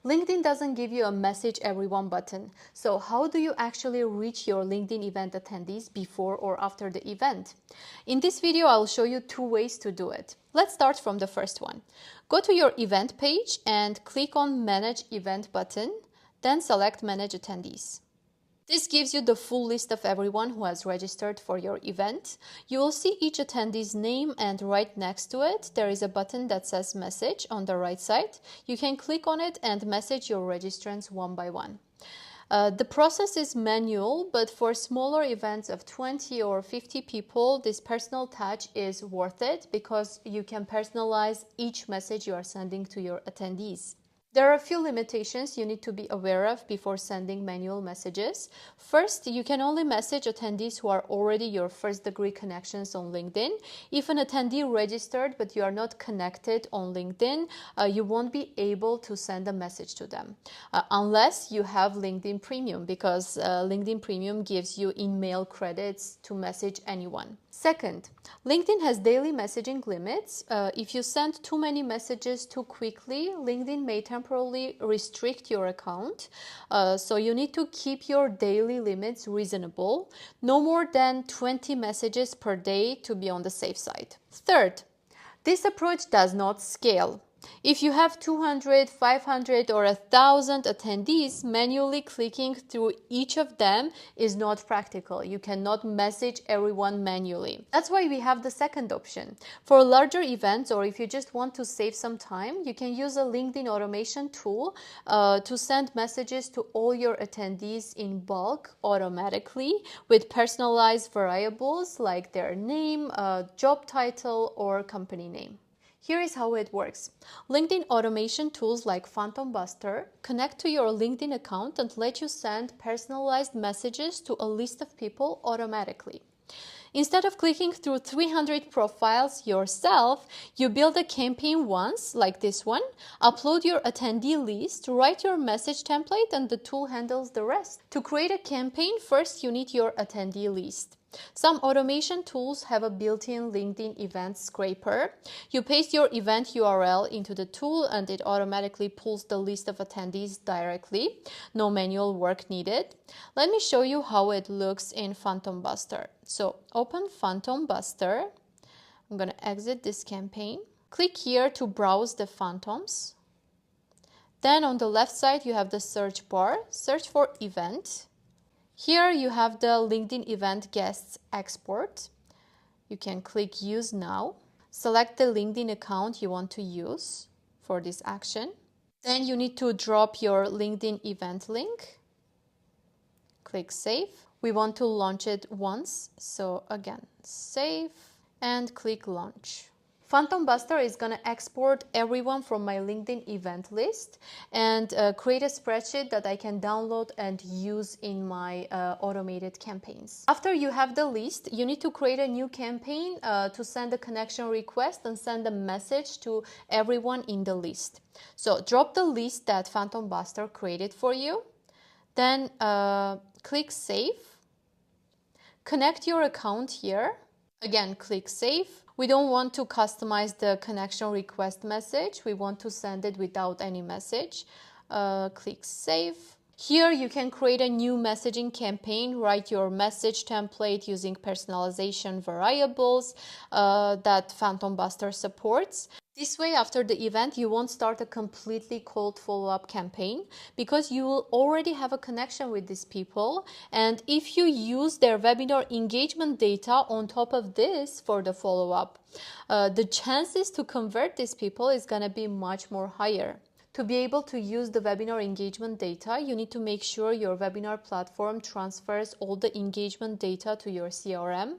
LinkedIn doesn't give you a message everyone button. So how do you actually reach your LinkedIn event attendees before or after the event? In this video, I'll show you 2 ways to do it. Let's start from the first one. Go to your event page and click on Manage Event button, then select Manage Attendees. This gives you the full list of everyone who has registered for your event. You will see each attendee's name, and right next to it, there is a button that says Message on the right side. You can click on it and message your registrants one by one. The process is manual, but for smaller events of 20 or 50 people, this personal touch is worth it because you can personalize each message you are sending to your attendees. There are a few limitations you need to be aware of before sending manual messages. First, you can only message attendees who are already your first-degree connections on LinkedIn. If an attendee registered but you are not connected on LinkedIn, you won't be able to send a message to them unless you have LinkedIn Premium, because LinkedIn Premium gives you email credits to message anyone. Second, LinkedIn has daily messaging limits. If you send too many messages too quickly, LinkedIn may temporarily restrict your account. So you need to keep your daily limits reasonable. No more than 20 messages per day to be on the safe side. Third, this approach does not scale. If you have 200, 500 or 1,000 attendees, manually clicking through each of them is not practical. You cannot message everyone manually. That's why we have the second option. For larger events, or if you just want to save some time, you can use a LinkedIn automation tool to send messages to all your attendees in bulk automatically with personalized variables like their name, job title, or company name. Here is how it works. LinkedIn automation tools like Phantom Buster connect to your LinkedIn account and let you send personalized messages to a list of people automatically. Instead of clicking through 300 profiles yourself, you build a campaign once, like this one, upload your attendee list, write your message template, and the tool handles the rest. To create a campaign, first you need your attendee list. Some automation tools have a built-in LinkedIn event scraper. You paste your event URL into the tool and it automatically pulls the list of attendees directly. No manual work needed. Let me show you how it looks in Phantom Buster. So open Phantom Buster. I'm going to exit this campaign. Click here to browse the phantoms. Then on the left side you have the search bar. Search for event. Here you have the LinkedIn event guests export. You can click use now. Select the LinkedIn account you want to use for this action. Then you need to drop your LinkedIn event link. Click save. We want to launch it once. So again, save and click launch. Phantom Buster is going to export everyone from my LinkedIn event list and create a spreadsheet that I can download and use in my automated campaigns. After you have the list, you need to create a new campaign to send a connection request and send a message to everyone in the list. So drop the list that Phantom Buster created for you. Then click save. Connect your account here. Again, click save. We don't want to customize the connection request message. We want to send it without any message. Click save. Here you can create a new messaging campaign, write your message template using personalization variables that Phantom Buster supports. This way, after the event, you won't start a completely cold follow-up campaign because you will already have a connection with these people. And if you use their webinar engagement data on top of this for the follow-up, the chances to convert these people is going to be much more higher. To be able to use the webinar engagement data, you need to make sure your webinar platform transfers all the engagement data to your CRM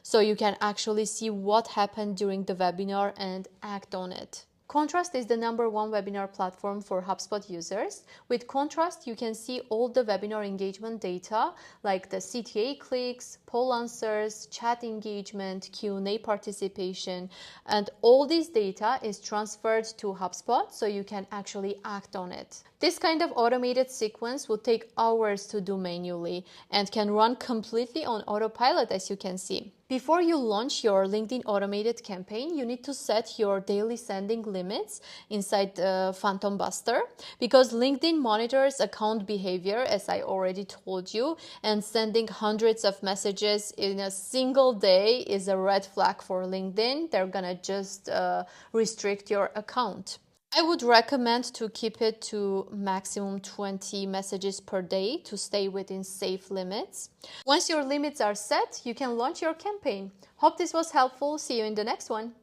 so you can actually see what happened during the webinar and act on it. Contrast is the #1 webinar platform for HubSpot users. With Contrast, you can see all the webinar engagement data like the CTA clicks, poll answers, chat engagement, Q&A participation, and all this data is transferred to HubSpot so you can actually act on it. This kind of automated sequence would take hours to do manually and can run completely on autopilot, as you can see. Before you launch your LinkedIn automated campaign, you need to set your daily sending limits inside Phantom Buster, because LinkedIn monitors account behavior, as I already told you, and sending hundreds of messages in a single day is a red flag for LinkedIn. They're gonna just restrict your account. I would recommend to keep it to maximum 20 messages per day to stay within safe limits. Once your limits are set, you can launch your campaign. Hope this was helpful. See you in the next one.